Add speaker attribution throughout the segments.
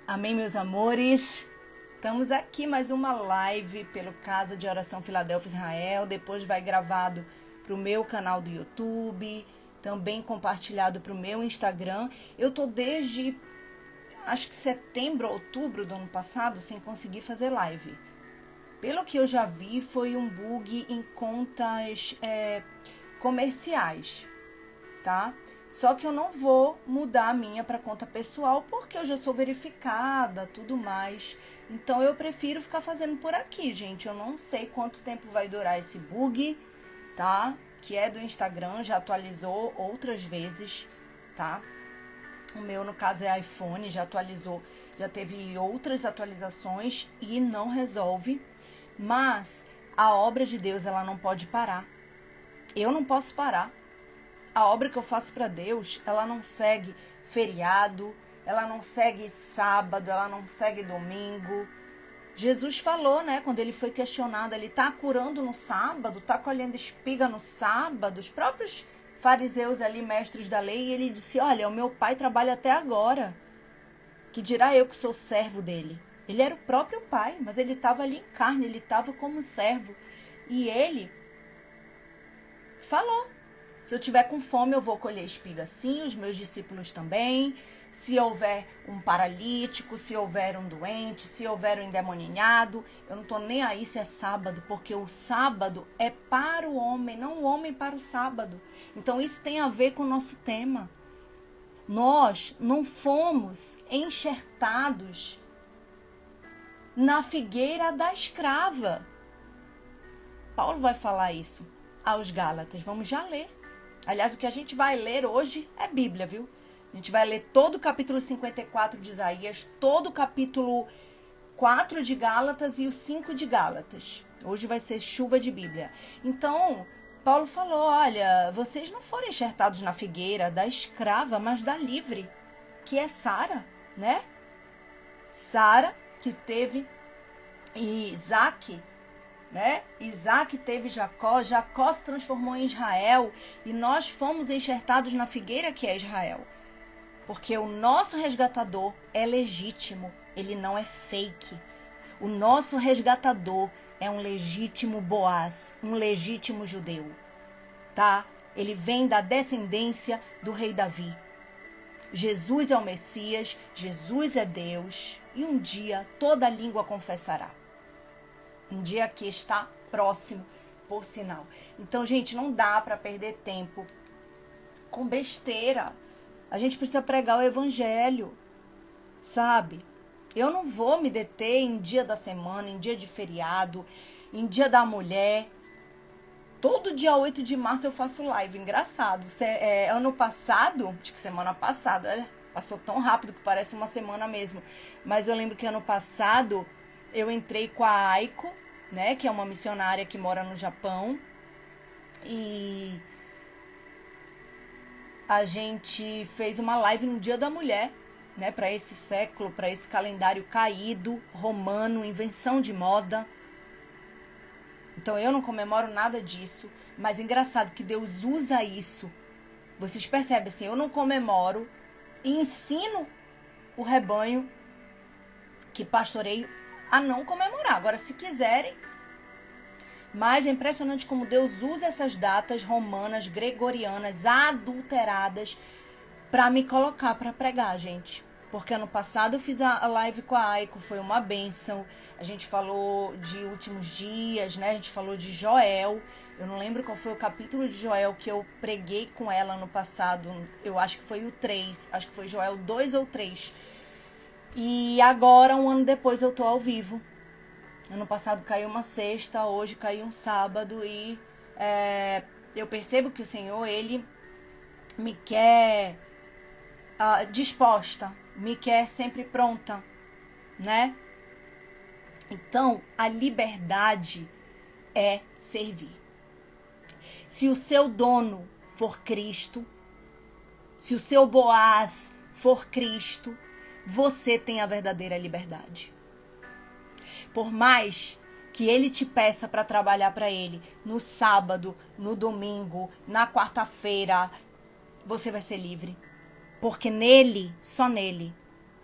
Speaker 1: Amém, meus amores? Estamos aqui mais uma live pelo Casa de Oração Filadélfia Israel. Depois vai gravado para o meu canal do YouTube, também compartilhado para o meu Instagram. Eu tô desde, acho que setembro, outubro do ano passado, sem conseguir fazer live. Pelo que eu já vi, foi um bug em contas comerciais, tá? Só que eu não vou mudar a minha para conta pessoal porque eu já sou verificada, tudo mais. Então eu prefiro ficar fazendo por aqui, gente. Eu não sei quanto tempo vai durar esse bug, tá? Que é do Instagram, já atualizou outras vezes, tá? O meu, no caso, é iPhone, já atualizou, já teve outras atualizações e não resolve. Mas a obra de Deus, ela não pode parar. Eu não posso parar. A obra que eu faço para Deus, ela não segue feriado, ela não segue sábado, ela não segue domingo. Jesus falou, né, quando ele foi questionado, ele tá curando no sábado, tá colhendo espiga no sábado. Os próprios fariseus ali, mestres da lei, ele disse, olha, o meu pai trabalha até agora, que dirá eu que sou servo dele. Ele era o próprio pai, mas ele estava ali em carne, ele estava como servo. E ele falou, se eu tiver com fome, eu vou colher espiga sim, os meus discípulos também. Se houver um paralítico, se houver um doente, se houver um endemoninhado, eu não estou nem aí se é sábado, porque o sábado é para o homem, não o homem para o sábado. Então isso tem a ver com o nosso tema. Nós não fomos enxertados na figueira da escrava. Paulo vai falar isso aos Gálatas. Vamos já ler. Aliás, o que a gente vai ler hoje é Bíblia, viu? A gente vai ler todo o capítulo 54 de Isaías, todo o capítulo 4 de Gálatas e o 5 de Gálatas. Hoje vai ser chuva de Bíblia. Então, Paulo falou, olha, vocês não foram enxertados na figueira da escrava, mas da livre, que é Sara, né? Sara, que teve Isaac, né? Isaac teve Jacó, Jacó se transformou em Israel e nós fomos enxertados na figueira que é Israel. Porque o nosso resgatador é legítimo, ele não é fake. O nosso resgatador é um legítimo Boaz, um legítimo judeu, tá? Ele vem da descendência do rei Davi. Jesus é o Messias, Jesus é Deus e um dia toda língua confessará. Um dia que está próximo, por sinal. Então, gente, não dá para perder tempo com besteira. A gente precisa pregar o evangelho, sabe? Eu não vou me deter em dia da semana, em dia de feriado, em dia da mulher. Todo dia 8 de março eu faço live, engraçado. Ano passado, acho que semana passada, passou tão rápido que parece uma semana mesmo. Mas eu lembro que ano passado eu entrei com a Aiko, né, que é uma missionária que mora no Japão. E a gente fez uma live no Dia da Mulher, né, para esse século, para esse calendário caído, romano, invenção de moda. Então eu não comemoro nada disso, mas é engraçado que Deus usa isso. Vocês percebem assim, eu não comemoro e ensino o rebanho que pastoreio a não comemorar. Agora, se quiserem. Mas é impressionante como Deus usa essas datas romanas, gregorianas, adulteradas, para me colocar para pregar, gente. Porque ano passado eu fiz a live com a Aiko, foi uma bênção. A gente falou de últimos dias, né? A gente falou de Joel. Eu não lembro qual foi o capítulo de Joel que eu preguei com ela ano passado. Eu acho que foi o 3. Acho que foi Joel 2 ou 3. E agora, um ano depois, eu tô ao vivo. Ano passado caiu uma sexta, hoje caiu um sábado. E eu percebo que o Senhor, Ele me quer disposta, me quer sempre pronta, né? Então, a liberdade é servir. Se o seu dono for Cristo, se o seu Boaz for Cristo, você tem a verdadeira liberdade. Por mais que ele te peça para trabalhar para ele no sábado, no domingo, na quarta-feira, você vai ser livre. Porque nele, só nele,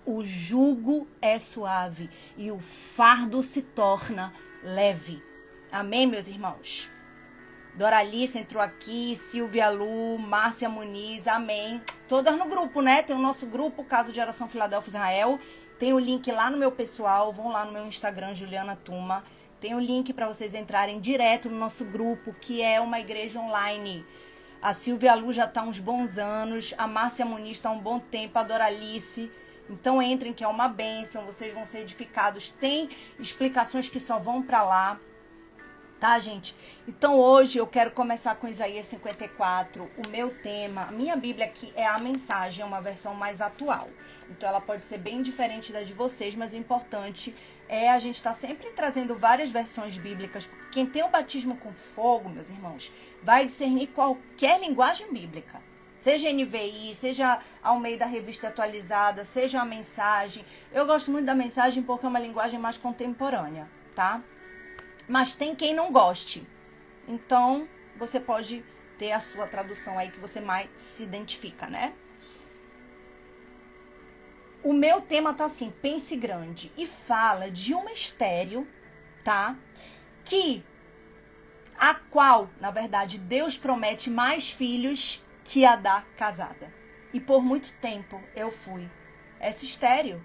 Speaker 1: o jugo é suave e o fardo se torna leve. Amém, meus irmãos? Doralice entrou aqui, Silvia Lu, Márcia Muniz, amém. Todas no grupo, né? Tem o nosso grupo, Casa de Oração Filadélfia Israel. Tem o link lá no meu pessoal, vão lá no meu Instagram, Juliana Tuma. Tem o link para vocês entrarem direto no nosso grupo, que é uma igreja online. A Silvia Lu já está há uns bons anos, a Márcia Muniz está há um bom tempo, a Doralice. Então entrem, que é uma bênção, vocês vão ser edificados. Tem explicações que só vão para lá. Tá, gente? Então hoje eu quero começar com Isaías 54. O meu tema, a minha Bíblia aqui é a mensagem, é uma versão mais atual. Então ela pode ser bem diferente da de vocês, mas o importante é a gente estar sempre trazendo várias versões bíblicas. Porque quem tem o batismo com fogo, meus irmãos, vai discernir qualquer linguagem bíblica. Seja NVI, seja Almeida Revista Atualizada, seja a mensagem. Eu gosto muito da mensagem porque é uma linguagem mais contemporânea, tá? Mas tem quem não goste. Então, você pode ter a sua tradução aí que você mais se identifica, né? O meu tema tá assim, pense grande. E fala de uma estéril, tá? A qual, na verdade, Deus promete mais filhos que a da casada. E por muito tempo eu fui essa estéril.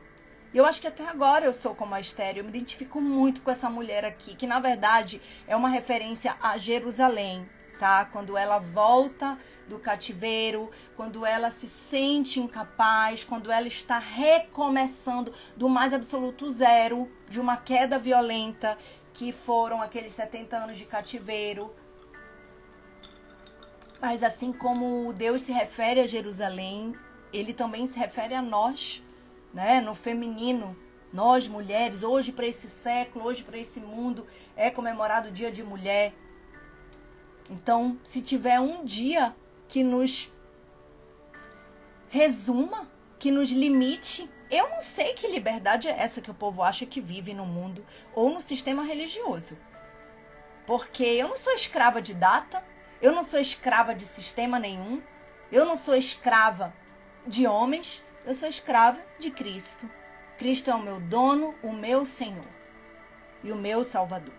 Speaker 1: E eu acho que até agora eu sou como a estéril. Eu me identifico muito com essa mulher aqui, que na verdade é uma referência a Jerusalém, tá? Quando ela volta do cativeiro, quando ela se sente incapaz, quando ela está recomeçando do mais absoluto zero, de uma queda violenta, que foram aqueles 70 anos de cativeiro. Mas assim como Deus se refere a Jerusalém, ele também se refere a nós, né? No feminino, nós mulheres, hoje para esse século, hoje para esse mundo, é comemorado o Dia de Mulher. Então, se tiver um dia que nos resuma, que nos limite, eu não sei que liberdade é essa que o povo acha que vive no mundo ou no sistema religioso. Porque eu não sou escrava de data, eu não sou escrava de sistema nenhum, eu não sou escrava de homens, eu sou escrava de Cristo. Cristo é o meu dono, o meu Senhor e o meu Salvador.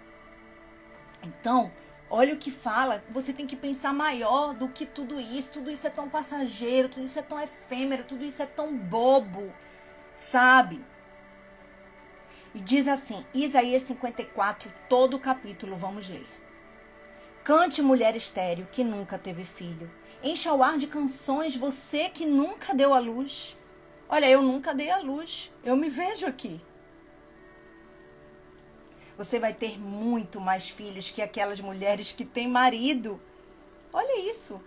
Speaker 1: Então, olha o que fala, você tem que pensar maior do que tudo isso é tão passageiro, tudo isso é tão efêmero, tudo isso é tão bobo, sabe? E diz assim, Isaías 54, todo o capítulo, vamos ler. Cante, mulher estéril, que nunca teve filho. Encha o ar de canções, você que nunca deu à luz. Olha, eu nunca dei à luz. Eu me vejo aqui. Você vai ter muito mais filhos que aquelas mulheres que têm marido. Olha isso.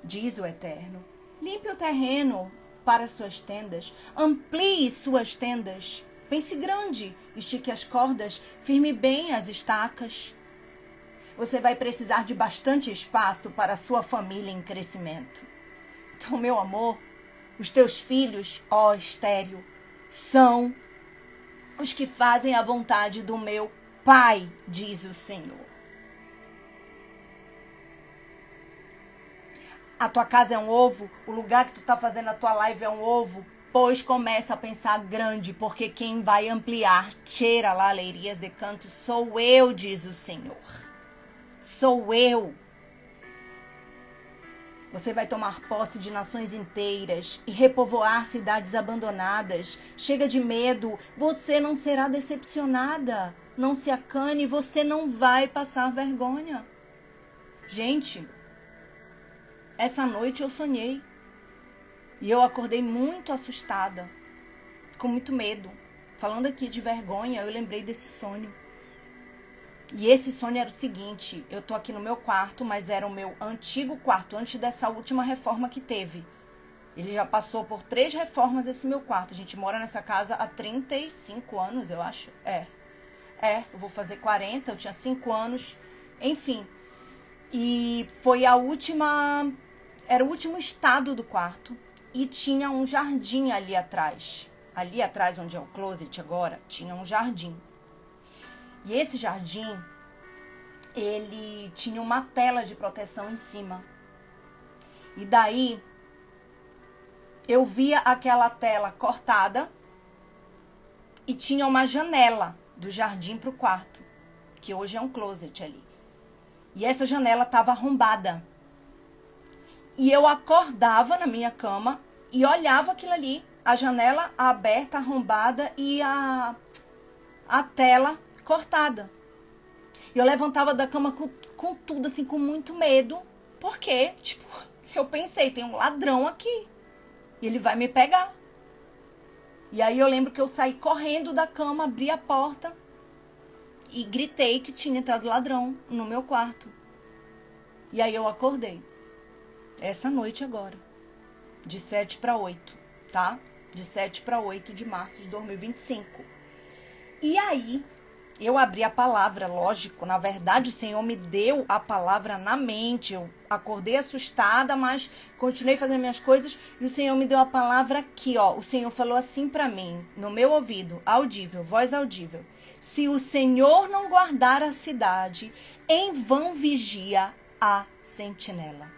Speaker 1: Diz o Eterno. Limpe o terreno para suas tendas. Amplie suas tendas. Pense grande. Estique as cordas. Firme bem as estacas. Você vai precisar de bastante espaço para a sua família em crescimento. Então, meu amor, os teus filhos, ó estéril, são os que fazem a vontade do meu Pai, diz o Senhor. A tua casa é um ovo, o lugar que tu tá fazendo a tua live é um ovo, pois começa a pensar grande, porque quem vai ampliar, cheira lá, leirias de canto, sou eu, diz o Senhor. Sou eu. Você vai tomar posse de nações inteiras e repovoar cidades abandonadas. Chega de medo, você não será decepcionada. Não se acane, você não vai passar vergonha. Gente, essa noite eu sonhei. E eu acordei muito assustada, com muito medo. Falando aqui de vergonha, eu lembrei desse sonho. E esse sonho era o seguinte, eu tô aqui no meu quarto, mas era o meu antigo quarto, antes dessa última reforma que teve. Ele já passou por 3 reformas esse meu quarto. A gente mora nessa casa há 35 anos, eu acho. Eu vou fazer 40, eu tinha 5 anos, enfim. E foi a última, era o último estado do quarto e tinha um jardim ali atrás. Ali atrás, onde é o closet agora, tinha um jardim. E esse jardim, ele tinha uma tela de proteção em cima. E daí, eu via aquela tela cortada e tinha uma janela do jardim pro quarto, que hoje é um closet ali. E essa janela estava arrombada. E eu acordava na minha cama e olhava aquilo ali, a janela aberta, arrombada e a tela cortada. E eu levantava da cama com tudo, assim, com muito medo. Porque, tipo, eu pensei, tem um ladrão aqui. E ele vai me pegar. E aí eu lembro que eu saí correndo da cama, abri a porta e gritei que tinha entrado ladrão no meu quarto. E aí eu acordei. Essa noite agora. De 7 para 8, tá? De 7 para 8 de março de 2025. E aí, eu abri a palavra, lógico. Na verdade, o Senhor me deu a palavra na mente. Eu acordei assustada, mas continuei fazendo minhas coisas. E o Senhor me deu a palavra aqui, ó. O Senhor falou assim para mim, no meu ouvido, audível, voz audível. Se o Senhor não guardar a cidade, em vão vigia a sentinela.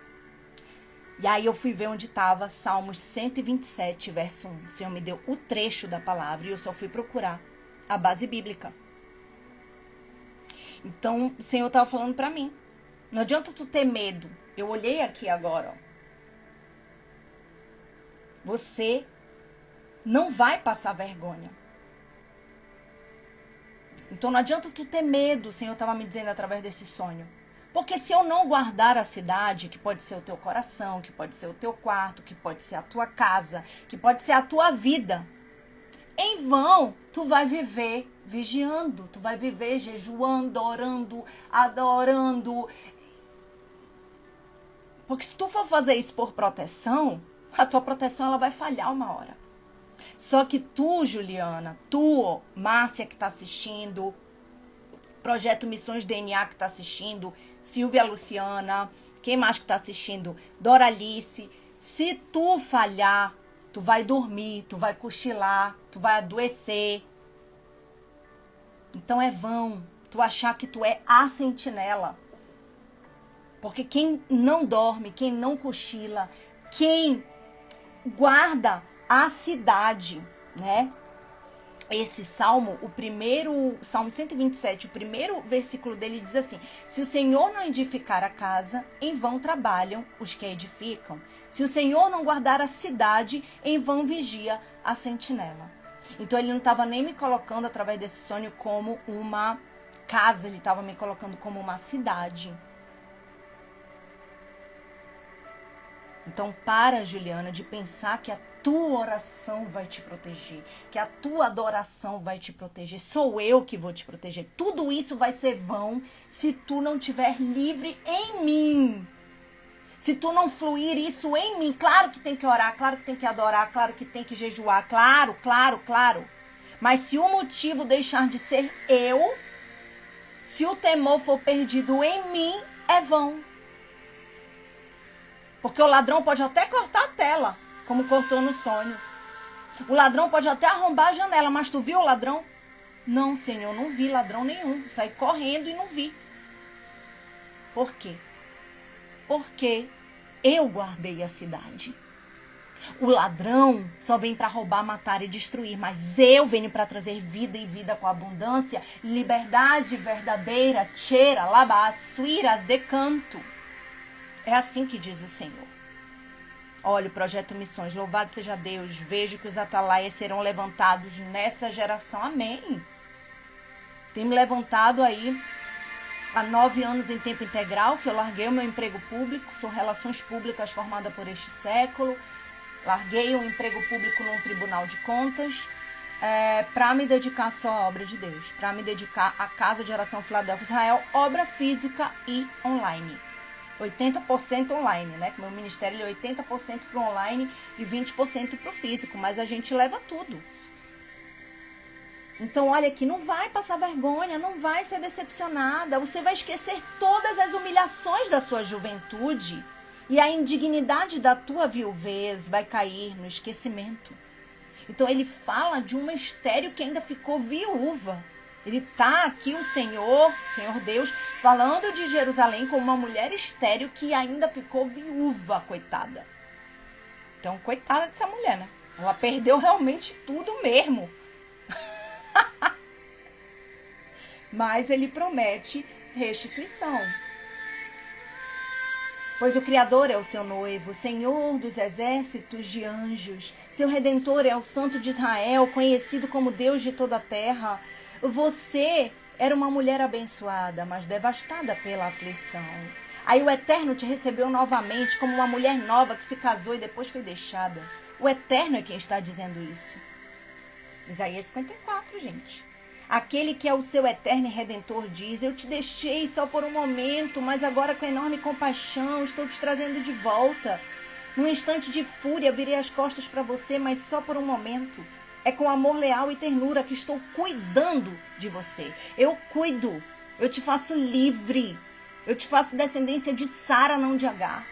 Speaker 1: E aí eu fui ver onde estava Salmos 127, verso 1. O Senhor me deu o trecho da palavra e eu só fui procurar a base bíblica. Então, o Senhor estava falando para mim. Não adianta tu ter medo. Eu olhei aqui agora, ó. Você não vai passar vergonha. Então, não adianta tu ter medo, o Senhor estava me dizendo através desse sonho. Porque se eu não guardar a cidade, que pode ser o teu coração, que pode ser o teu quarto, que pode ser a tua casa, que pode ser a tua vida, em vão tu vai viver vigiando, tu vai viver jejuando, orando, adorando. Porque se tu for fazer isso por proteção, a tua proteção ela vai falhar uma hora. Só que tu, Juliana, tu, Márcia que está assistindo, Projeto Missões DNA que está assistindo, Silvia Luciana, quem mais que está assistindo? Doralice. Se tu falhar, tu vai dormir, tu vai cochilar, tu vai adoecer. Então é vão tu achar que tu é a sentinela. Porque quem não dorme, quem não cochila, quem guarda a cidade, né? Esse salmo, Salmo 127, o primeiro versículo dele diz assim: se o Senhor não edificar a casa, em vão trabalham os que a edificam. Se o Senhor não guardar a cidade, em vão vigia a sentinela. Então ele não estava nem me colocando através desse sonho como uma casa, ele estava me colocando como uma cidade. Então para, Juliana, de pensar que a tua oração vai te proteger, que a tua adoração vai te proteger. Sou eu que vou te proteger. Tudo isso vai ser vão se tu não estiver livre em mim. Se tu não fluir isso em mim. Claro que tem que orar, claro que tem que adorar, claro que tem que jejuar, claro. Mas se o motivo deixar de ser eu, se o temor for perdido em mim, é vão. Porque o ladrão pode até cortar a tela, como cortou no sonho. O ladrão pode até arrombar a janela, mas tu viu o ladrão? Não, Senhor, não vi ladrão nenhum. Saí correndo e não vi. Por quê? Porque eu guardei a cidade. O ladrão só vem para roubar, matar e destruir, mas eu venho para trazer vida e vida com abundância, liberdade verdadeira, tchera, laba, suiras de canto. É assim que diz o Senhor. Olha o Projeto Missões, louvado seja Deus, vejo que os atalaias serão levantados nessa geração, amém. Tem me levantado aí há 9 anos em tempo integral, que eu larguei o meu emprego público, sou relações públicas formada por este século, larguei o emprego público num tribunal de contas, para me dedicar só à obra de Deus, para me dedicar à Casa de Oração Filadélfia Israel, obra física e online. 80% online, né? Meu ministério é 80% para o online e 20% para o físico, mas a gente leva tudo. Então, olha aqui, não vai passar vergonha, não vai ser decepcionada, você vai esquecer todas as humilhações da sua juventude e a indignidade da tua viuvez vai cair no esquecimento. Então, ele fala de uma estéril que ainda ficou viúva. Ele está aqui, o Senhor Deus, falando de Jerusalém como uma mulher estéril que ainda ficou viúva, coitada. Então, coitada dessa mulher, né? Ela perdeu realmente tudo mesmo. Mas ele promete restituição. Pois o Criador é o seu noivo, Senhor dos exércitos de anjos. Seu Redentor é o Santo de Israel, conhecido como Deus de toda a terra. Você era uma mulher abençoada, mas devastada pela aflição. Aí o Eterno te recebeu novamente como uma mulher nova que se casou e depois foi deixada. O Eterno é quem está dizendo isso. Isaías 54, gente. Aquele que é o seu eterno e redentor diz: eu te deixei só por um momento, mas agora com enorme compaixão estou te trazendo de volta. Num instante de fúria virei as costas para você, mas só por um momento. É com amor leal e ternura que estou cuidando de você. Eu cuido, eu te faço livre, eu te faço descendência de Sara, não de Agar.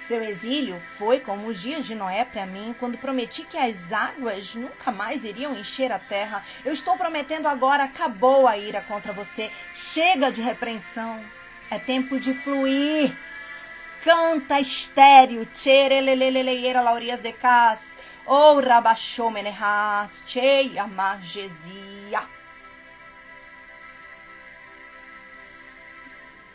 Speaker 1: Seu exílio foi como os dias de Noé para mim, quando prometi que as águas nunca mais iriam encher a terra. Eu estou prometendo agora, acabou a ira contra você. Chega de repreensão. É tempo de fluir. Canta estéreo. Tchereleleleleira laurias de cas. Ou rabachou menehas. Cheia magesia.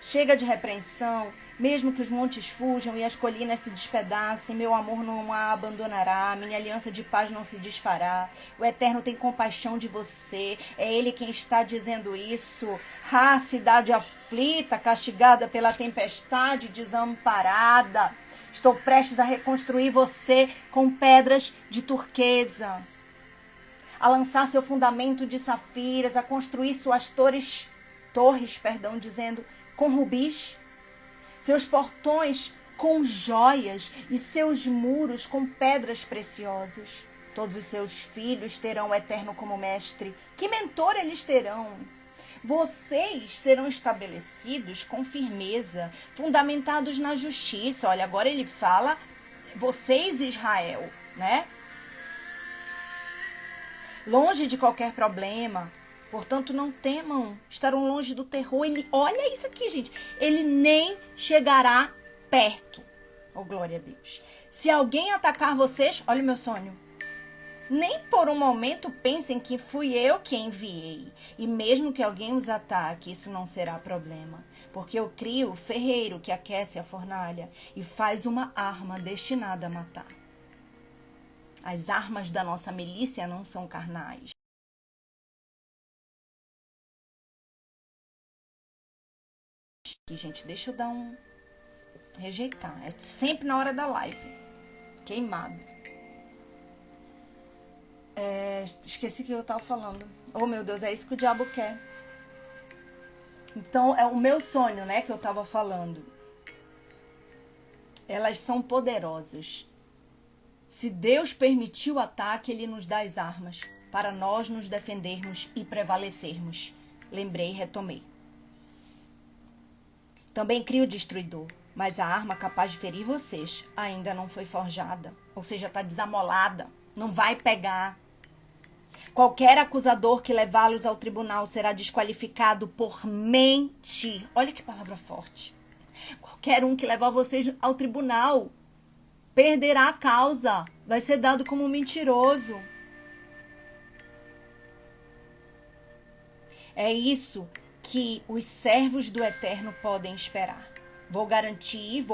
Speaker 1: Chega de repreensão. Mesmo que os montes fujam e as colinas se despedacem, meu amor não a abandonará, minha aliança de paz não se desfará. O Eterno tem compaixão de você, é Ele quem está dizendo isso. Ah, cidade aflita, castigada pela tempestade, desamparada. Estou prestes a reconstruir você com pedras de turquesa, a lançar seu fundamento de safiras, a construir suas torres, dizendo, com rubis, seus portões com joias e seus muros com pedras preciosas. Todos os seus filhos terão o Eterno como mestre. Que mentor eles terão? Vocês serão estabelecidos com firmeza, fundamentados na justiça. Olha, agora ele fala, vocês, Israel, né? Longe de qualquer problema. Portanto, não temam, estarão longe do terror. Olha isso aqui, gente. Ele nem chegará perto. Oh, glória a Deus. Se alguém atacar vocês, olha o meu sonho. Nem por um momento pensem que fui eu que enviei. E mesmo que alguém os ataque, isso não será problema. Porque eu crio o ferreiro que aquece a fornalha e faz uma arma destinada a matar. As armas da nossa milícia não são carnais. Aqui, gente, deixa eu dar um rejeitar. É sempre na hora da live. Queimado. Esqueci o que eu tava falando. Oh, meu Deus, é isso que o diabo quer. Então, é o meu sonho, né, que eu tava falando. Elas são poderosas. Se Deus permitiu o ataque, Ele nos dá as armas para nós nos defendermos e prevalecermos. Lembrei e retomei. Também crio o destruidor, mas a arma capaz de ferir vocês ainda não foi forjada. Ou seja, está desamolada, não vai pegar. Qualquer acusador que levá-los ao tribunal será desqualificado por mentir. Olha que palavra forte. Qualquer um que levar vocês ao tribunal perderá a causa, vai ser dado como mentiroso. É isso que os servos do Eterno podem esperar. Vou garantir,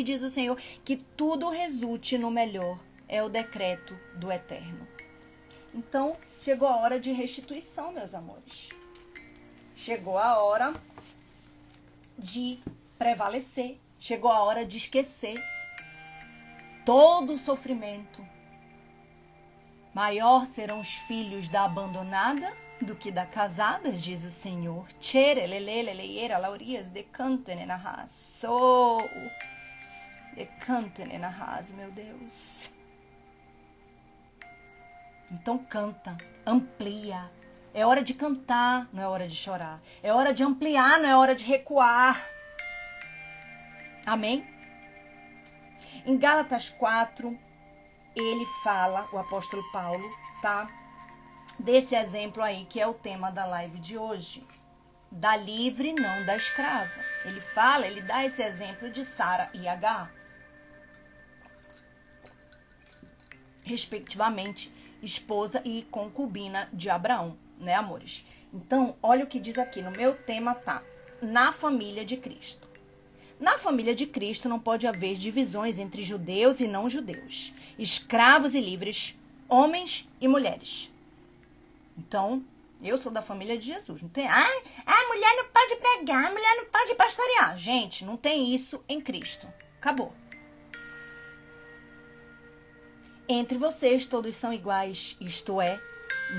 Speaker 1: diz o Senhor, que tudo resulte no melhor. É o decreto do Eterno. Então, chegou a hora de restituição, meus amores. Chegou a hora de prevalecer. Chegou a hora de esquecer todo o sofrimento. Maior serão os filhos da abandonada do que da casada, diz o Senhor. Tchereleleleleira laurias decantem na raça. Decantem na raça, meu Deus. Então canta, amplia. É hora de cantar, não é hora de chorar. É hora de ampliar, não é hora de recuar. Amém? Em Gálatas 4, ele fala, o apóstolo Paulo, tá? Desse exemplo aí, que é o tema da live de hoje. da livre, não da escrava. Ele dá esse exemplo de Sara e Agar, respectivamente, esposa e concubina de Abraão, né, amores? Então, olha o que diz aqui, no meu tema tá, na família de Cristo. Na família de Cristo não pode haver divisões entre judeus e não judeus, escravos e livres, homens e mulheres. Então, eu sou da família de Jesus. Não tem, a mulher não pode pregar, a mulher não pode pastorear. Gente, não tem isso em Cristo. Acabou. Entre vocês todos são iguais, isto é,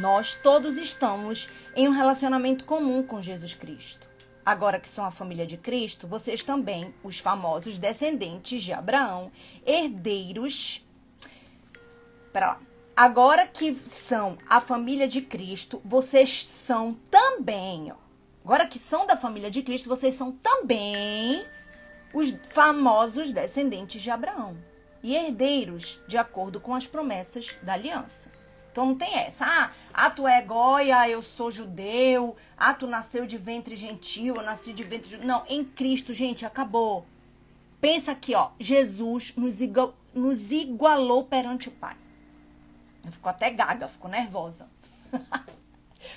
Speaker 1: nós todos estamos em um relacionamento comum com Jesus Cristo. Agora que são a família de Cristo, vocês também, os famosos descendentes de Abraão, herdeiros. Pera lá. Agora que são a família de Cristo, vocês são também, ó. Agora que são da família de Cristo, vocês são também os famosos descendentes de Abraão e herdeiros de acordo com as promessas da aliança. Então não tem essa, tu é goia, eu sou judeu, tu nasceu de ventre gentil, eu nasci de ventre judeu. Não, em Cristo, gente, acabou. Pensa aqui, ó, Jesus nos igualou perante o Pai. Eu fico até gaga, fico nervosa.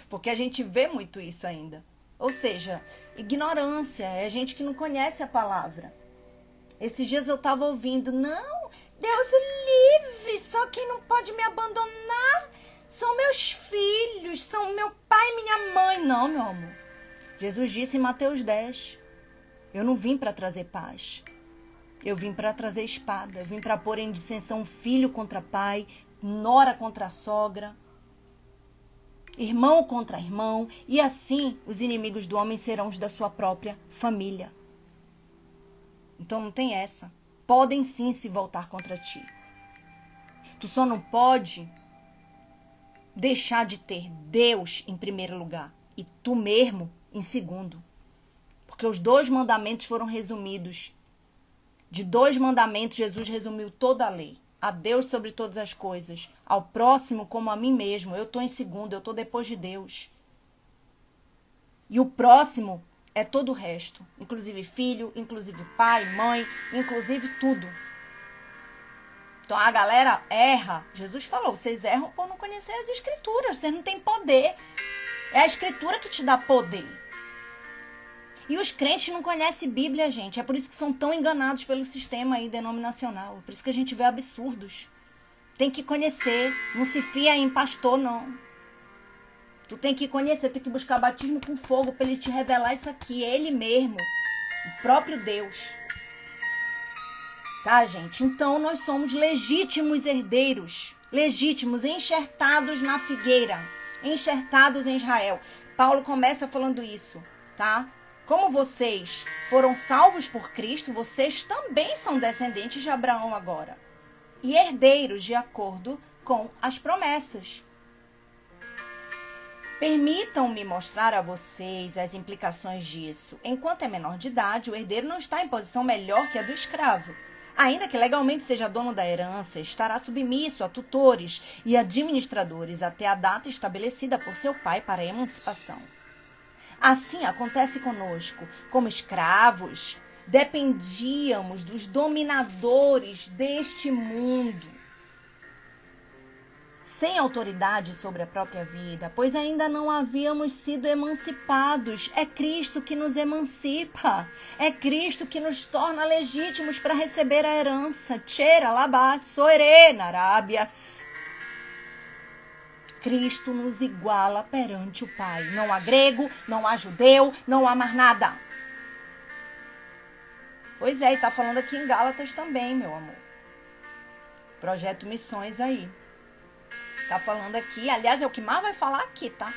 Speaker 1: Porque a gente vê muito isso ainda. Ou seja, ignorância, é gente que não conhece a palavra. Esses dias eu tava ouvindo, não, Deus o livre, só quem não pode me abandonar são meus filhos, são meu pai e minha mãe. Não, meu amor. Jesus disse em Mateus 10, eu não vim para trazer paz. Eu vim para trazer espada, eu vim para pôr em dissensão filho contra pai, nora contra sogra, irmão contra irmão, e assim os inimigos do homem serão os da sua própria família. Então não tem essa. Podem sim se voltar contra ti. Tu só não pode deixar de ter Deus em primeiro lugar e tu mesmo em segundo. Porque os 2 mandamentos foram resumidos. De 2 mandamentos, Jesus resumiu toda a lei. A Deus sobre todas as coisas, ao próximo como a mim mesmo. Eu estou em segundo, eu estou depois de Deus. E o próximo é todo o resto, inclusive filho, inclusive pai, mãe, inclusive tudo. Então a galera erra. Jesus falou, vocês erram por não conhecer as escrituras, vocês não têm poder. É a escritura que te dá poder. E os crentes não conhecem Bíblia, gente. É por isso que são tão enganados pelo sistema aí denominacional. É por isso que a gente vê absurdos. Tem que conhecer. Não se fia em pastor, não. Tu tem que conhecer, tem que buscar batismo com fogo para ele te revelar isso aqui. É ele mesmo. O próprio Deus. Tá, gente? Então, nós somos legítimos herdeiros. Legítimos, enxertados na figueira. Enxertados em Israel. Paulo começa falando isso, tá? Como vocês foram salvos por Cristo, vocês também são descendentes de Abraão agora. E herdeiros de acordo com as promessas. Permitam-me mostrar a vocês as implicações disso. Enquanto é menor de idade, o herdeiro não está em posição melhor que a do escravo. Ainda que legalmente seja dono da herança, estará submisso a tutores e administradores até a data estabelecida por seu pai para a emancipação. Assim acontece conosco. Como escravos, dependíamos dos dominadores deste mundo, sem autoridade sobre a própria vida, pois ainda não havíamos sido emancipados. É Cristo que nos emancipa. É Cristo que nos torna legítimos para receber a herança. Tchera, labá, soere, narábias. Cristo nos iguala perante o Pai. Não há grego, não há judeu, não há mais nada. Pois é, e tá falando aqui em Gálatas também, meu amor. Projeto Missões aí. Tá falando aqui, aliás, é o que mais vai falar aqui, tá?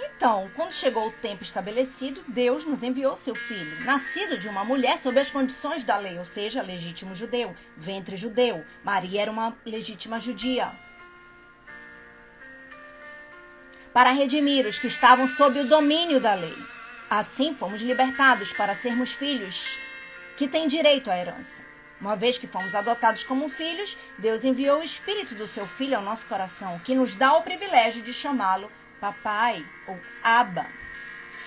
Speaker 1: Então, quando chegou o tempo estabelecido, Deus nos enviou seu filho, nascido de uma mulher sob as condições da lei, ou seja, legítimo judeu, ventre judeu. Maria era uma legítima judia. Para redimir os que estavam sob o domínio da lei. Assim fomos libertados para sermos filhos que têm direito à herança. Uma vez que fomos adotados como filhos, Deus enviou o Espírito do seu Filho ao nosso coração, que nos dá o privilégio de chamá-lo papai ou Abba.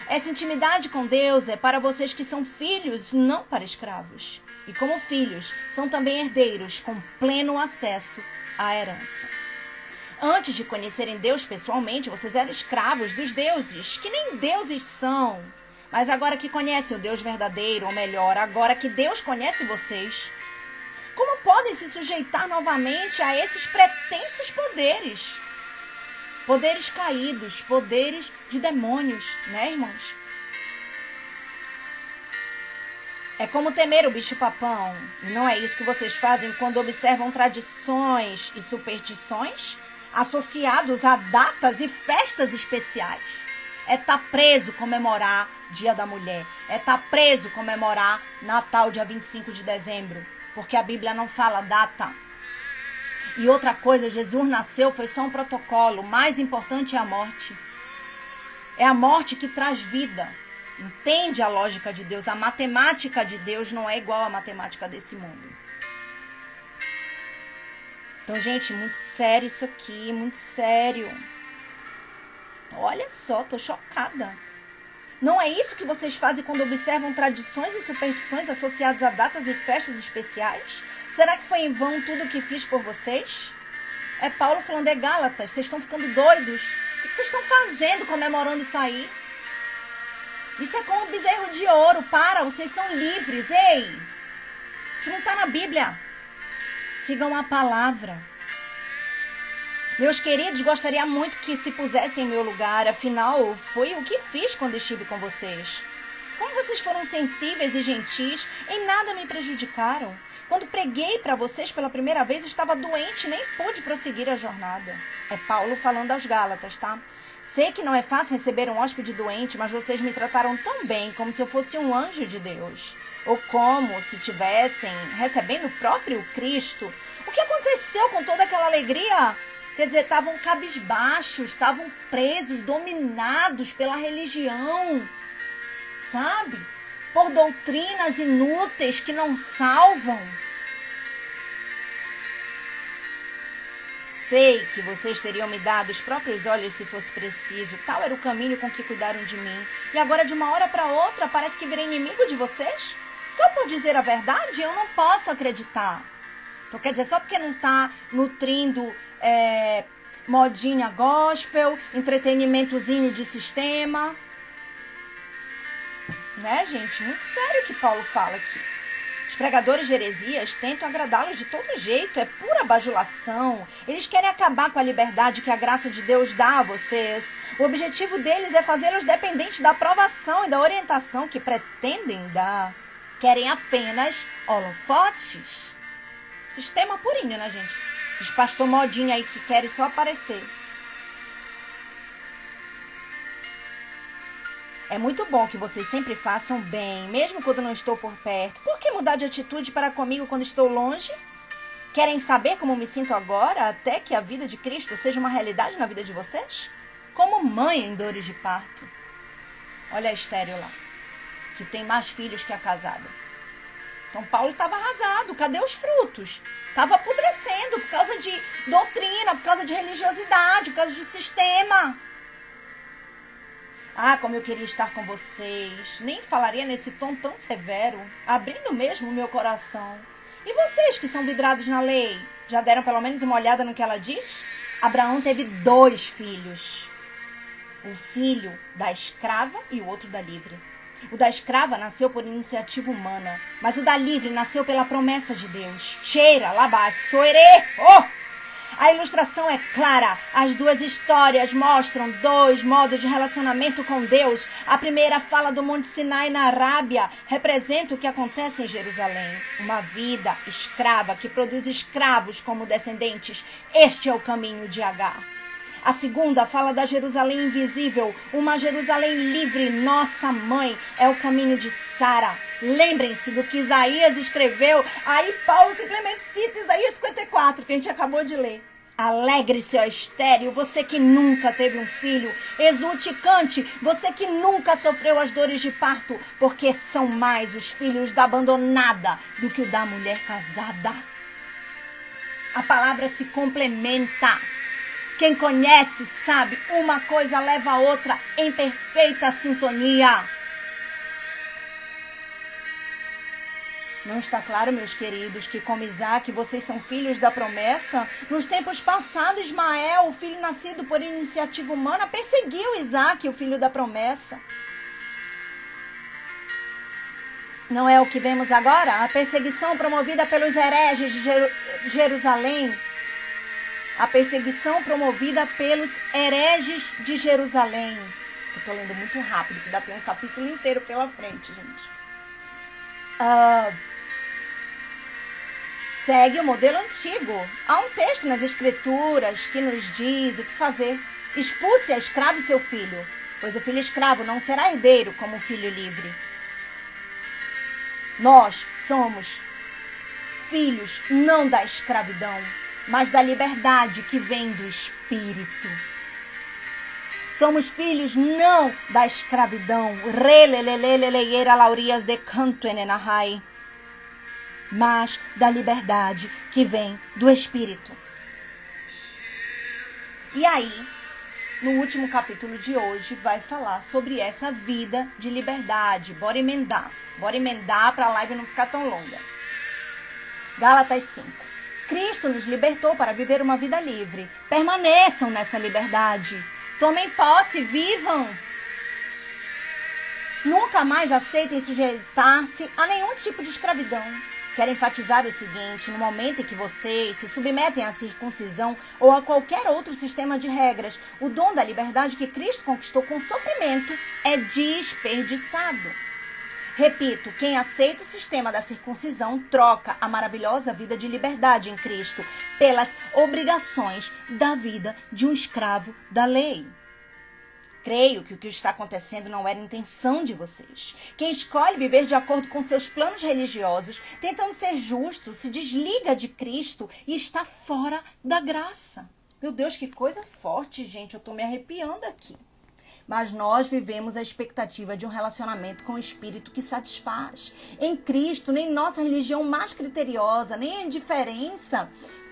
Speaker 1: Essa intimidade com Deus é para vocês que são filhos, não para escravos. E como filhos, são também herdeiros com pleno acesso à herança. Antes de conhecerem Deus pessoalmente, vocês eram escravos dos deuses, que nem deuses são. Mas agora que conhecem o Deus verdadeiro, ou melhor, agora que Deus conhece vocês, como podem se sujeitar novamente a esses pretensos poderes? Poderes caídos, poderes de demônios, né, irmãos? É como temer o bicho-papão. E não é isso que vocês fazem quando observam tradições e superstições associados a datas e festas especiais. É estar preso comemorar Dia da Mulher. É estar preso comemorar Natal, dia 25 de dezembro. Porque a Bíblia não fala data. E outra coisa, Jesus nasceu, foi só um protocolo. O mais importante é a morte. É a morte que traz vida. Entende a lógica de Deus? A matemática de Deus não é igual à matemática desse mundo. Então, gente, muito sério isso aqui, muito sério. Olha só, tô chocada. Não é isso que vocês fazem quando observam tradições e superstições associadas a datas e festas especiais? Será que foi em vão tudo o que fiz por vocês? É Paulo falando, Gálatas, vocês estão ficando doidos? O que vocês estão fazendo comemorando isso aí? Isso é como um bezerro de ouro. Para, vocês são livres. Ei, isso não está na Bíblia. Sigam a palavra. Meus queridos, gostaria muito que se pusessem em meu lugar. Afinal, foi o que fiz quando estive com vocês. Como vocês foram sensíveis e gentis, em nada me prejudicaram. Quando preguei para vocês pela primeira vez, estava doente e nem pude prosseguir a jornada. É Paulo falando aos Gálatas, tá? Sei que não é fácil receber um hóspede doente, mas vocês me trataram tão bem, como se eu fosse um anjo de Deus. Ou como se tivessem recebendo o próprio Cristo. O que aconteceu com toda aquela alegria? Quer dizer, estavam cabisbaixos, estavam presos, dominados pela religião, sabe? Por doutrinas inúteis que não salvam. Sei que vocês teriam me dado os próprios olhos se fosse preciso. Tal era o caminho com que cuidaram de mim. E agora, de uma hora para outra, parece que virei inimigo de vocês? Só por dizer a verdade, eu não posso acreditar. Então, quer dizer, só porque não está nutrindo modinha gospel, entretenimentozinho de sistema. Né, gente? Muito sério o que Paulo fala aqui. Os pregadores de heresias tentam agradá-los de todo jeito. É pura bajulação. Eles querem acabar com a liberdade que a graça de Deus dá a vocês. O objetivo deles é fazê-los dependentes da aprovação e da orientação que pretendem dar. Querem apenas holofotes. Sistema purinho, né, gente? Esses pastor modinha aí que querem só aparecer. É muito bom que vocês sempre façam bem, mesmo quando não estou por perto. Por que mudar de atitude para comigo quando estou longe? Querem saber como me sinto agora, até que a vida de Cristo seja uma realidade na vida de vocês? Como mãe em dores de parto. Olha a estéril lá, que tem mais filhos que a casada. Então Paulo estava arrasado. Cadê os frutos? Estava apodrecendo por causa de doutrina, por causa de religiosidade, por causa de sistema. Ah, como eu queria estar com vocês. Nem falaria nesse tom tão severo, abrindo mesmo o meu coração. E vocês que são vidrados na lei, já deram pelo menos uma olhada no que ela diz? Abraão teve 2 filhos. O filho da escrava e o outro da livre. O da escrava nasceu por iniciativa humana, mas o da livre nasceu pela promessa de Deus. Cheira, labás, soerê, oh! A ilustração é clara. As 2 histórias mostram 2 modos de relacionamento com Deus. A primeira fala do Monte Sinai na Arábia. Representa o que acontece em Jerusalém. Uma vida escrava que produz escravos como descendentes. Este é o caminho de Agar. A segunda fala da Jerusalém invisível, uma Jerusalém livre, nossa mãe, é o caminho de Sara. Lembrem-se do que Isaías escreveu. Aí Paulo simplesmente cita Isaías 54, que a gente acabou de ler. Alegre-se, ó estéril, você que nunca teve um filho. Exulte e cante, você que nunca sofreu as dores de parto, porque são mais os filhos da abandonada do que o da mulher casada. A palavra se complementa. Quem conhece sabe, uma coisa leva a outra em perfeita sintonia. Não está claro, meus queridos, que como Isaac, vocês são filhos da promessa? Nos tempos passados, Ismael, o filho nascido por iniciativa humana, perseguiu Isaac, o filho da promessa. Não é o que vemos agora? A perseguição promovida pelos hereges de Jerusalém. A perseguição promovida pelos hereges de Jerusalém. Eu estou lendo muito rápido, que dá para um capítulo inteiro pela frente, gente. Segue o modelo antigo. Há um texto nas Escrituras que nos diz o que fazer. Expulse a escrava e seu filho, pois o filho escravo não será herdeiro como o filho livre. Nós somos filhos não da escravidão, mas da liberdade que vem do Espírito. Somos filhos não da escravidão, mas da liberdade que vem do Espírito. E aí, no último capítulo de hoje, vai falar sobre essa vida de liberdade. Bora emendar para a live não ficar tão longa. Gálatas 5. Cristo nos libertou para viver uma vida livre. Permaneçam nessa liberdade. Tomem posse, vivam. Nunca mais aceitem sujeitar-se a nenhum tipo de escravidão. Quero enfatizar o seguinte: no momento em que vocês se submetem à circuncisão ou a qualquer outro sistema de regras, o dom da liberdade que Cristo conquistou com sofrimento é desperdiçado. Repito, quem aceita o sistema da circuncisão troca a maravilhosa vida de liberdade em Cristo pelas obrigações da vida de um escravo da lei. Creio que o que está acontecendo não era intenção de vocês. Quem escolhe viver de acordo com seus planos religiosos, tentando ser justo, se desliga de Cristo e está fora da graça. Meu Deus, que coisa forte, gente. Eu estou me arrepiando aqui. Mas nós vivemos a expectativa de um relacionamento com o Espírito que satisfaz. Em Cristo, nem nossa religião mais criteriosa, nem a indiferença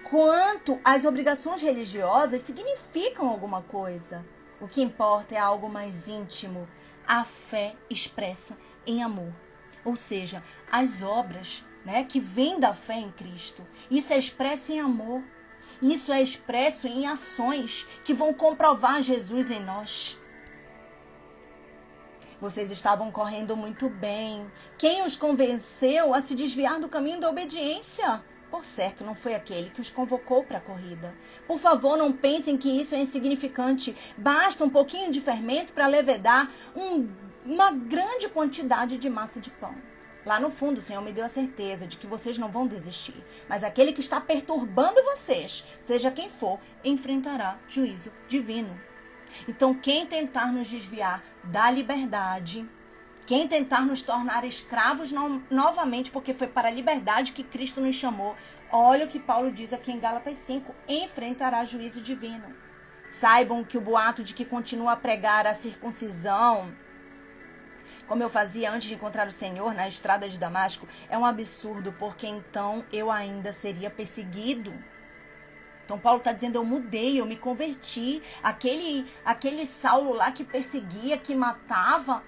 Speaker 1: quanto às obrigações religiosas significam alguma coisa. O que importa é algo mais íntimo, a fé expressa em amor. Ou seja, as obras, que vêm da fé em Cristo. Isso é expresso em amor. Isso é expresso em ações que vão comprovar Jesus em nós. Vocês estavam correndo muito bem. Quem os convenceu a se desviar do caminho da obediência? Por certo, não foi aquele que os convocou para a corrida. Por favor, não pensem que isso é insignificante. Basta um pouquinho de fermento para levedar uma grande quantidade de massa de pão. Lá no fundo, o Senhor me deu a certeza de que vocês não vão desistir. Mas aquele que está perturbando vocês, seja quem for, enfrentará juízo divino. Então, quem tentar nos desviar da liberdade, quem tentar nos tornar escravos novamente, porque foi para a liberdade que Cristo nos chamou, olha o que Paulo diz aqui em Gálatas 5, enfrentará juízo divino. Saibam que o boato de que continua a pregar a circuncisão, como eu fazia antes de encontrar o Senhor na estrada de Damasco, é um absurdo, porque então eu ainda seria perseguido. Então Paulo está dizendo, eu mudei, eu me converti. Aquele Saulo lá que perseguia, que matava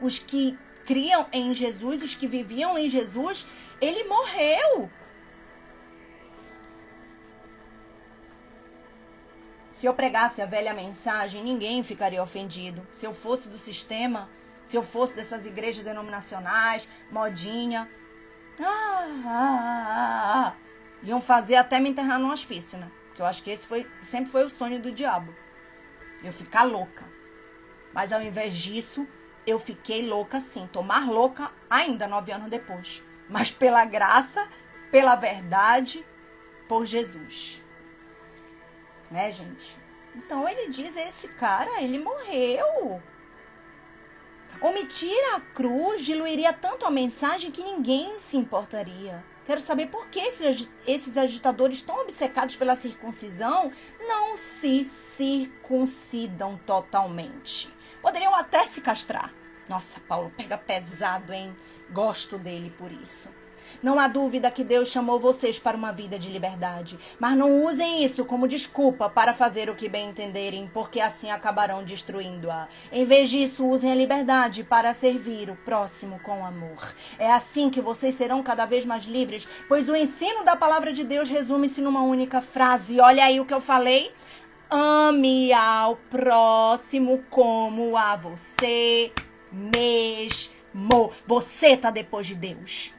Speaker 1: os que criam em Jesus, os que viviam em Jesus, ele morreu. Se eu pregasse a velha mensagem, ninguém ficaria ofendido. Se eu fosse do sistema, se eu fosse dessas igrejas denominacionais, modinha, iam fazer até me internar num hospício, né? Porque eu acho que esse sempre foi o sonho do diabo. Eu ficar louca. Mas ao invés disso, eu fiquei louca sim. Tô mais louca ainda 9 anos depois. Mas pela graça, pela verdade, por Jesus. Né, gente? Então ele diz, esse cara, ele morreu. Omitir a cruz diluiria tanto a mensagem que ninguém se importaria. Quero saber por que esses agitadores tão obcecados pela circuncisão não se circuncidam totalmente. Poderiam até se castrar. Nossa, Paulo pega pesado, hein? Gosto dele por isso. Não há dúvida que Deus chamou vocês para uma vida de liberdade. Mas não usem isso como desculpa para fazer o que bem entenderem, porque assim acabarão destruindo-a. Em vez disso, usem a liberdade para servir o próximo com amor. É assim que vocês serão cada vez mais livres, pois o ensino da palavra de Deus resume-se numa única frase. Olha aí o que eu falei. Ame ao próximo como a você mesmo. Você tá depois de Deus.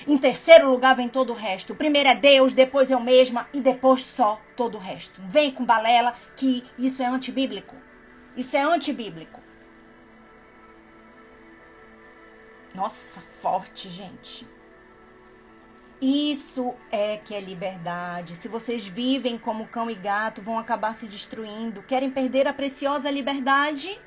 Speaker 1: Em terceiro lugar vem todo o resto. Primeiro é Deus, depois eu mesma e depois só todo o resto. Vem com balela que isso é antibíblico. Isso é antibíblico. Nossa, forte, gente. Isso é que é liberdade. Se vocês vivem como cão e gato, vão acabar se destruindo. Querem perder a preciosa liberdade?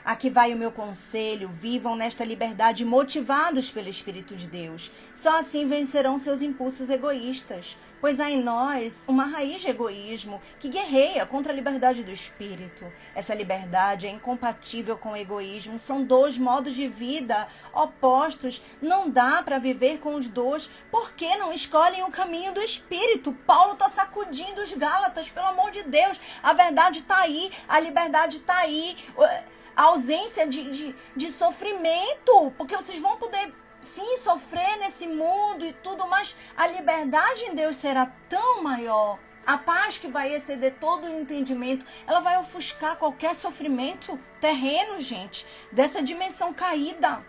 Speaker 1: Aqui vai o meu conselho: vivam nesta liberdade motivados pelo Espírito de Deus. Só assim vencerão seus impulsos egoístas, pois há em nós uma raiz de egoísmo que guerreia contra a liberdade do Espírito. Essa liberdade é incompatível com o egoísmo. São dois modos de vida opostos. Não dá para viver com os dois. Por que não escolhem o caminho do Espírito? Paulo está sacudindo os Gálatas, pelo amor de Deus. A verdade está aí, a liberdade está aí. A ausência de sofrimento, porque vocês vão poder, sim, sofrer nesse mundo e tudo, mas a liberdade em Deus será tão maior. A paz que vai exceder todo o entendimento, ela vai ofuscar qualquer sofrimento terreno, gente, dessa dimensão caída.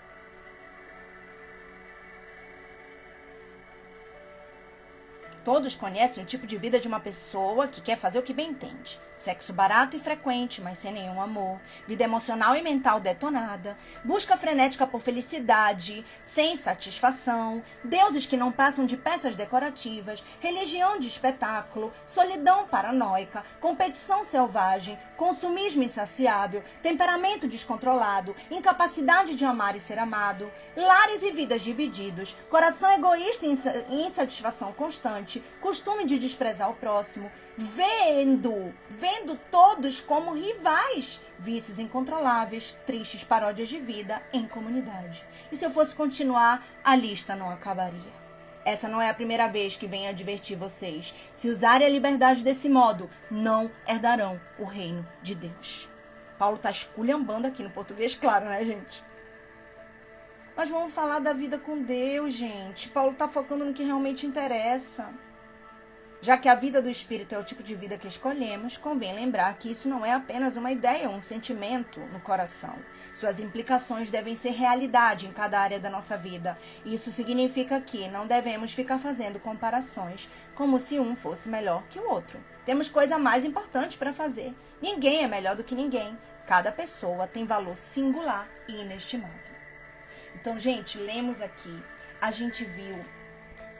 Speaker 1: Todos conhecem o tipo de vida de uma pessoa que quer fazer o que bem entende. Sexo barato e frequente, mas sem nenhum amor. Vida emocional e mental detonada. Busca frenética por felicidade, sem satisfação. Deuses que não passam de peças decorativas. Religião de espetáculo. Solidão paranoica. Competição selvagem. Consumismo insaciável. Temperamento descontrolado. Incapacidade de amar e ser amado. Lares e vidas divididos. Coração egoísta e insatisfação constante. Costume de desprezar o próximo, vendo todos como rivais, vícios incontroláveis, tristes paródias de vida em comunidade. E se eu fosse continuar, a lista não acabaria. Essa não é a primeira vez que venho advertir vocês. Se usarem a liberdade desse modo, não herdarão o reino de Deus. Paulo está esculhambando aqui no português, claro, né, gente? Mas vamos falar da vida com Deus, gente. Paulo está focando no que realmente interessa. Já que a vida do Espírito é o tipo de vida que escolhemos, convém lembrar que isso não é apenas uma ideia ou um sentimento no coração. Suas implicações devem ser realidade em cada área da nossa vida. Isso significa que não devemos ficar fazendo comparações como se um fosse melhor que o outro. Temos coisa mais importante para fazer. Ninguém é melhor do que ninguém. Cada pessoa tem valor singular e inestimável. Então, gente, lemos aqui, a gente viu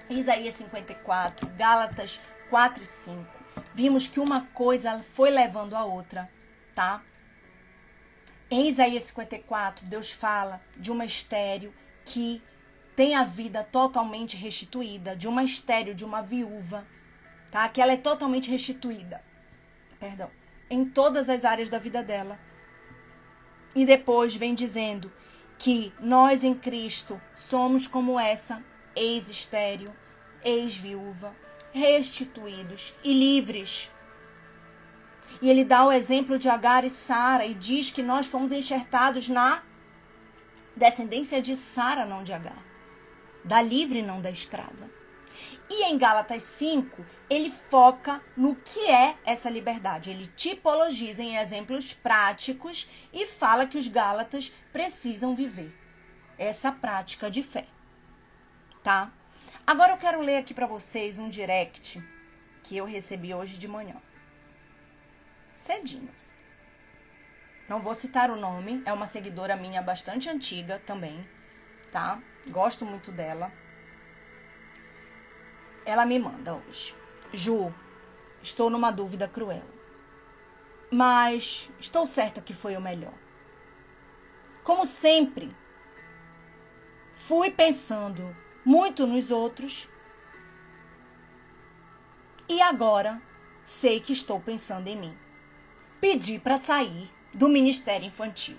Speaker 1: Isaías 54, Gálatas 4 e 5. Vimos que uma coisa foi levando a outra, tá? Em Isaías 54, Deus fala de uma estéril que tem a vida totalmente restituída, de uma estéril, de uma viúva, tá? Que ela é totalmente restituída, perdão, em todas as áreas da vida dela. E depois vem dizendo que nós em Cristo somos como essa ex-estéril, ex-viúva, restituídos e livres. E ele dá o exemplo de Agar e Sara e diz que nós fomos enxertados na descendência de Sara, não de Agar. Da livre, não da escrava. E em Gálatas 5, ele foca no que é essa liberdade. Ele tipologiza em exemplos práticos e fala que os Gálatas precisam viver essa prática de fé. Tá? Agora eu quero ler aqui para vocês um direct que eu recebi hoje de manhã. Cedinho. Não vou citar o nome, é uma seguidora minha bastante antiga também, tá? Gosto muito dela. Ela me manda hoje: Ju, estou numa dúvida cruel, mas estou certa que foi o melhor. Como sempre, fui pensando muito nos outros e agora sei que estou pensando em mim. Pedi para sair do Ministério Infantil.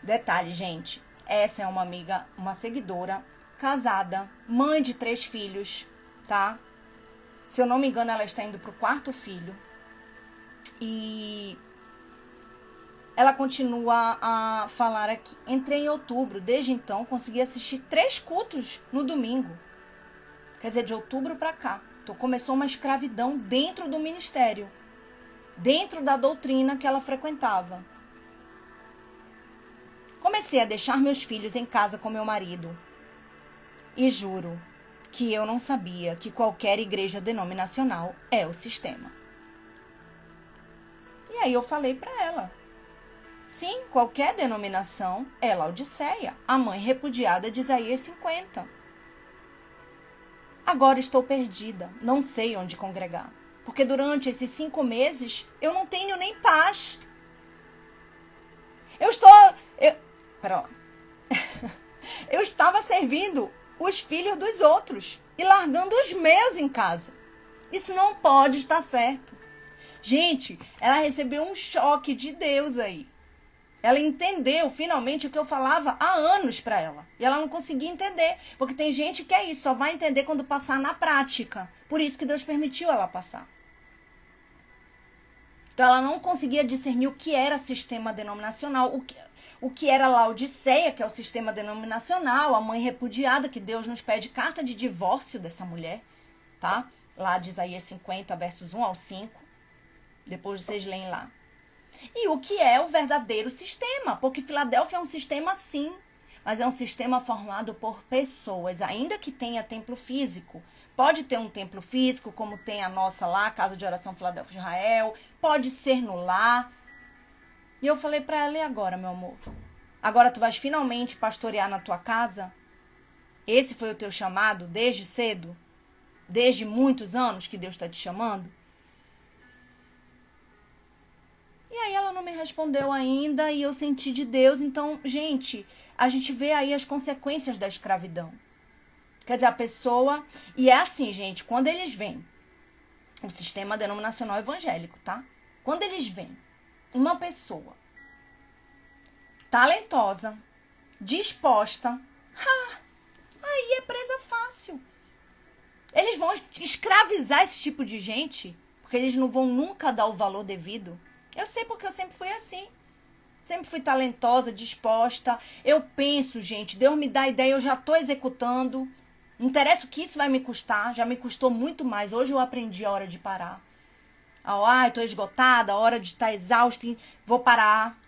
Speaker 1: Detalhe, gente, essa é uma amiga, uma seguidora casada, mãe de 3 filhos, tá? Se eu não me engano, ela está indo pro 4º filho. E ela continua a falar aqui. Entrei em outubro. Desde então, consegui assistir 3 cultos no domingo. Quer dizer, de outubro para cá. Então, começou uma escravidão dentro do ministério. Dentro da doutrina que ela frequentava. Comecei a deixar meus filhos em casa com meu marido. E juro que eu não sabia que qualquer igreja denominacional é o sistema. E aí eu falei para ela. Sim, qualquer denominação é Laodiceia, a mãe repudiada de Isaías 50. Agora estou perdida, não sei onde congregar. Porque durante esses 5 meses eu não tenho nem paz. Pera lá. Eu estava servindo os filhos dos outros e largando os meus em casa. Isso não pode estar certo. Gente, ela recebeu um choque de Deus aí. Ela entendeu finalmente o que eu falava há anos para ela. E ela não conseguia entender. Porque tem gente que é isso, só vai entender quando passar na prática. Por isso que Deus permitiu ela passar. Então ela não conseguia discernir o que era sistema denominacional, o que era Laodiceia, que é o sistema denominacional, a mãe repudiada, que Deus nos pede carta de divórcio dessa mulher, tá? Lá de Isaías 50, versos 1 ao 5. Depois vocês leem lá. E o que é o verdadeiro sistema? Porque Filadélfia é um sistema sim, mas é um sistema formado por pessoas, ainda que tenha templo físico. Pode ter um templo físico, como tem a nossa lá, Casa de Oração Filadélfia de Israel. Pode ser no lar. E eu falei pra ela, e agora, meu amor? Agora tu vais finalmente pastorear na tua casa? Esse foi o teu chamado desde cedo? Desde muitos anos que Deus está te chamando? E aí ela não me respondeu ainda e eu senti de Deus. Então, gente, a gente vê aí as consequências da escravidão. Quer dizer, a pessoa... E é assim, gente, quando eles vêm, o sistema denominacional evangélico, tá? Quando eles vêm uma pessoa talentosa, disposta, aí é presa fácil. Eles vão escravizar esse tipo de gente, porque eles não vão nunca dar o valor devido. Eu sei porque eu sempre fui assim. Sempre fui talentosa, disposta. Eu penso, gente, Deus me dá ideia, eu já estou executando. Não interessa o que isso vai me custar, já me custou muito mais. Hoje eu aprendi a hora de parar. Estou esgotada, a hora de estar exausta, vou parar.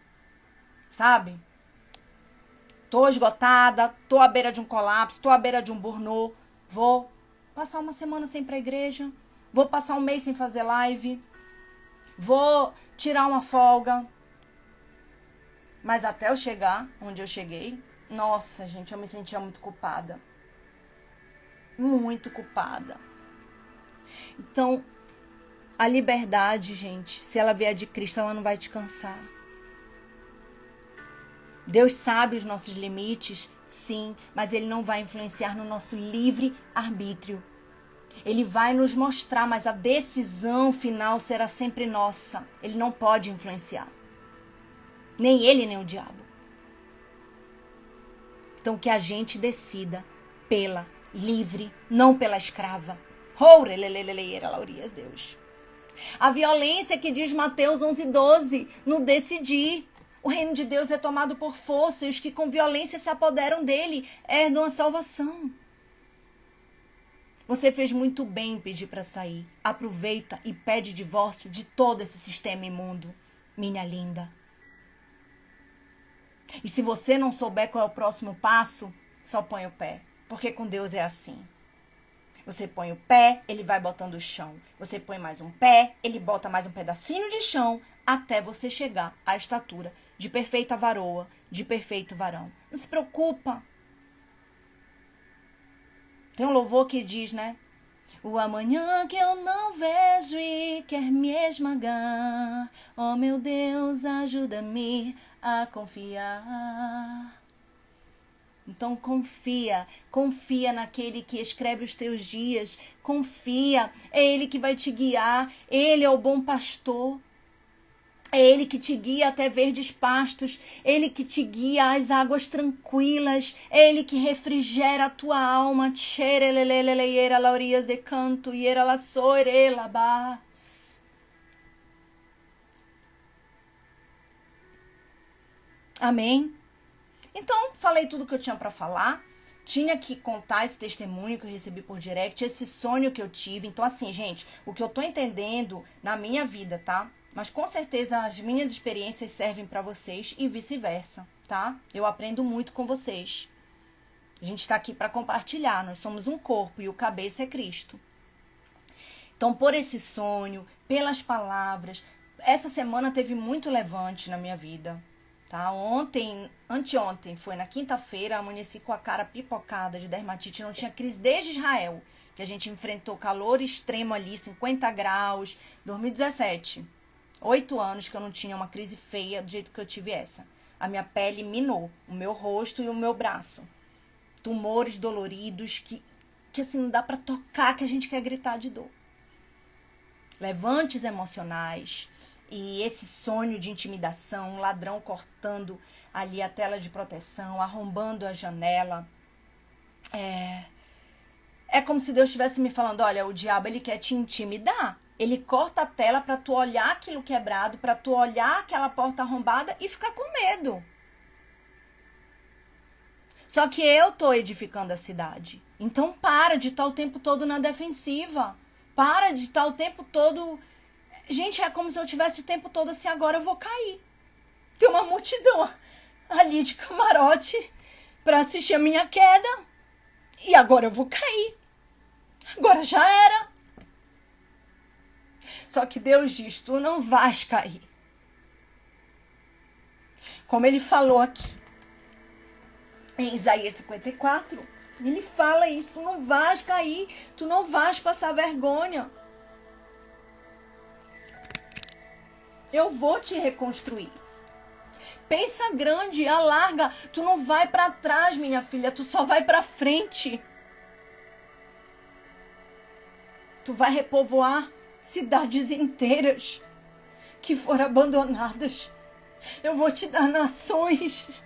Speaker 1: Sabe? Tô esgotada, tô à beira de um colapso, tô à beira de um burnout. Vou passar uma semana sem ir pra igreja. Vou passar um mês sem fazer live. Vou tirar uma folga. Mas até eu chegar onde eu cheguei, nossa, gente, eu me sentia muito culpada. Muito culpada. Então, a liberdade, gente, se ela vier de Cristo, ela não vai te cansar. Deus sabe os nossos limites, sim, mas Ele não vai influenciar no nosso livre arbítrio. Ele vai nos mostrar, mas a decisão final será sempre nossa. Ele não pode influenciar. Nem ele, nem o diabo. Então que a gente decida pela livre, não pela escrava. Deus. A violência que diz Mateus 11:12, no decidir. O reino de Deus é tomado por força e os que com violência se apoderam dele herdam a salvação. Você fez muito bem em pedir para sair. Aproveita e pede divórcio de todo esse sistema imundo, minha linda. E se você não souber qual é o próximo passo, só põe o pé. Porque com Deus é assim. Você põe o pé, ele vai botando o chão. Você põe mais um pé, ele bota mais um pedacinho de chão, até você chegar à estatura de perfeita varoa, de perfeito varão. Não se preocupa. Tem um louvor que diz, né? O amanhã que eu não vejo e quer me esmagar. Oh, meu Deus, ajuda-me a confiar. Então confia naquele que escreve os teus dias. Confia, é Ele que vai te guiar. Ele é o bom pastor. É Ele que te guia até verdes pastos. Ele que te guia às águas tranquilas. É Ele que refrigera a tua alma. Tcherelelelele, laurias de canto, iera la soire la bas. Amém? Então, falei tudo que eu tinha para falar. Tinha que contar esse testemunho que eu recebi por direct, esse sonho que eu tive. Então, assim, gente, o que eu tô entendendo na minha vida, tá? Mas com certeza as minhas experiências servem para vocês e vice-versa, tá? Eu aprendo muito com vocês. A gente tá aqui para compartilhar. Nós somos um corpo e o cabeça é Cristo. Então, por esse sonho, pelas palavras, essa semana teve muito levante na minha vida. Tá? Anteontem, foi na quinta-feira, amanheci com a cara pipocada de dermatite, não tinha crise desde Israel, que a gente enfrentou calor extremo ali, 50 graus, 2017. 8 anos que eu não tinha uma crise feia do jeito que eu tive essa. A minha pele minou, o meu rosto e o meu braço. Tumores doloridos que assim, não dá pra tocar, que a gente quer gritar de dor. Levantes emocionais. E esse sonho de intimidação, um ladrão cortando ali a tela de proteção, arrombando a janela. É como se Deus estivesse me falando, olha, o diabo ele quer te intimidar. Ele corta a tela para tu olhar aquilo quebrado, para tu olhar aquela porta arrombada e ficar com medo. Só que eu tô edificando a cidade. Então para de estar o tempo todo na defensiva. Para de estar o tempo todo... Gente, é como se eu tivesse o tempo todo assim, agora eu vou cair. Tem uma multidão ali de camarote para assistir a minha queda. E agora eu vou cair. Agora já era. Só que Deus diz, tu não vais cair. Como ele falou aqui em Isaías 54, ele fala isso, tu não vais cair, tu não vais passar vergonha. Eu vou te reconstruir. Pensa grande, alarga. Tu não vai para trás, minha filha. Tu só vai para frente. Tu vai repovoar cidades inteiras que foram abandonadas. Eu vou te dar nações.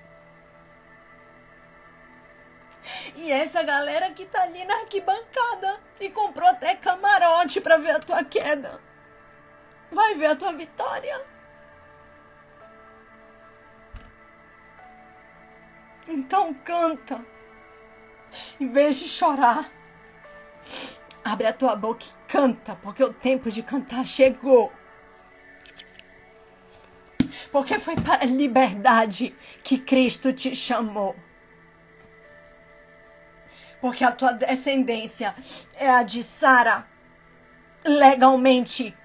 Speaker 1: E essa galera que tá ali na arquibancada e comprou até camarote para ver a tua queda, vai ver a tua vitória. Então canta. Em vez de chorar, abre a tua boca e canta, porque o tempo de cantar chegou. Porque foi para a liberdade que Cristo te chamou. Porque a tua descendência é a de Sara, legalmente,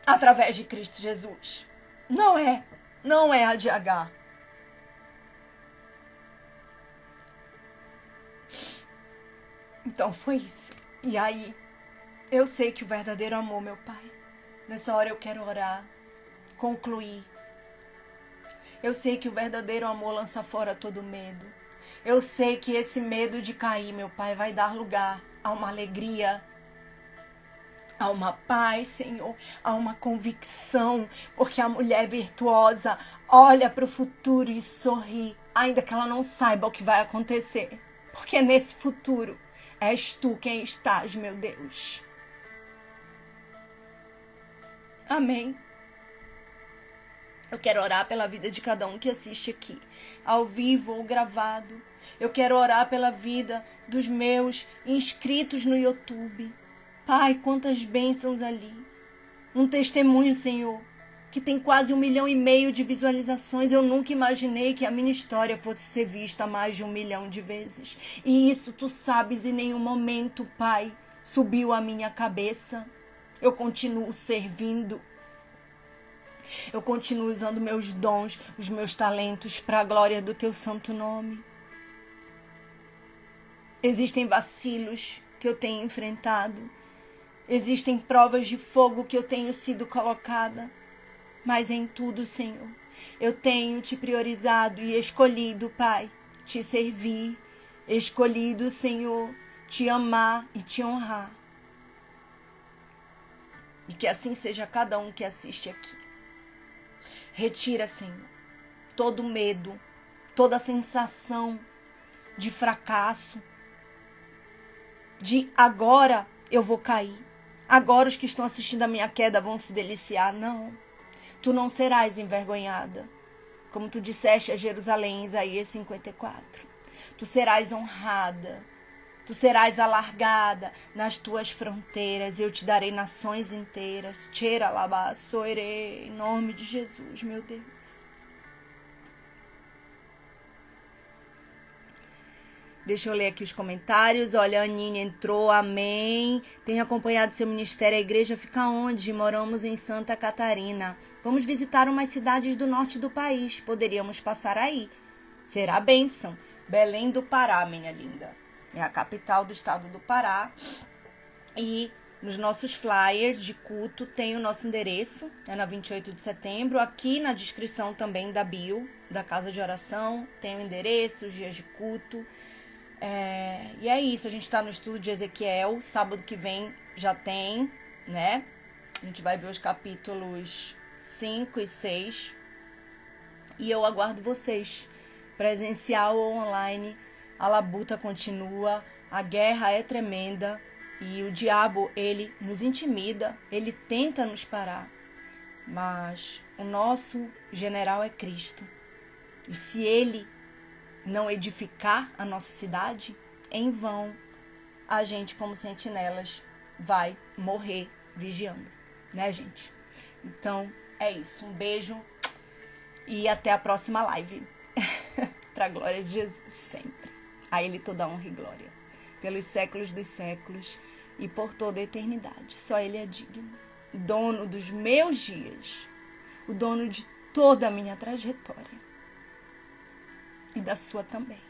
Speaker 1: através de Cristo Jesus. Não é a de Agar. Então foi isso. E aí, eu sei que o verdadeiro amor, meu Pai, nessa hora eu quero orar, concluir. Eu sei que o verdadeiro amor lança fora todo medo. Eu sei que esse medo de cair, meu Pai, vai dar lugar a uma alegria, a uma paz, Senhor, a uma convicção, porque a mulher virtuosa olha para o futuro e sorri, ainda que ela não saiba o que vai acontecer, porque nesse futuro és tu quem estás, meu Deus. Amém. Eu quero orar pela vida de cada um que assiste aqui, ao vivo ou gravado. Eu quero orar pela vida dos meus inscritos no YouTube. Pai, quantas bênçãos ali. Um testemunho, Senhor, que tem quase 1,5 milhão de visualizações. Eu nunca imaginei que a minha história fosse ser vista mais de 1 milhão de vezes. E isso, tu sabes, em nenhum momento, Pai, subiu à minha cabeça. Eu continuo servindo. Eu continuo usando meus dons, os meus talentos para a glória do teu santo nome. Existem vacilos que eu tenho enfrentado. Existem provas de fogo que eu tenho sido colocada. Mas em tudo, Senhor, eu tenho te priorizado e escolhido, Pai, te servir. Escolhido, Senhor, te amar e te honrar. E que assim seja cada um que assiste aqui. Retira, Senhor, todo medo, toda sensação de fracasso, de agora eu vou cair, agora os que estão assistindo a minha queda vão se deliciar. Não, tu não serás envergonhada. Como tu disseste a Jerusalém, em Isaías 54. Tu serás honrada, tu serás alargada nas tuas fronteiras, eu te darei nações inteiras. Tchera labá, soerê, em nome de Jesus, meu Deus. Deixa eu ler aqui os comentários. Olha, a Aninha entrou, amém. Tem acompanhado seu ministério. A igreja fica onde? Moramos em Santa Catarina. Vamos visitar umas cidades do norte do país. Poderíamos passar aí. Será bênção. Belém do Pará, minha linda. É a capital do estado do Pará. E nos nossos flyers de culto tem o nosso endereço. É na 28 de setembro. Aqui na descrição também da bio, da casa de oração, tem o endereço, os dias de culto. E é isso, a gente tá no estudo de Ezequiel, sábado que vem já tem, né? A gente vai ver os capítulos 5 e 6. E eu aguardo vocês, presencial ou online. A labuta continua, a guerra é tremenda e o diabo, ele nos intimida, ele tenta nos parar. Mas o nosso general é Cristo. E se ele não edificar a nossa cidade, em vão a gente, como sentinelas, vai morrer vigiando, né, gente? Então, é isso. Um beijo e até a próxima live. Pra glória de Jesus, sempre. A Ele toda honra e glória. Pelos séculos dos séculos e por toda a eternidade. Só Ele é digno. Dono dos meus dias. O dono de toda a minha trajetória. E da sua também.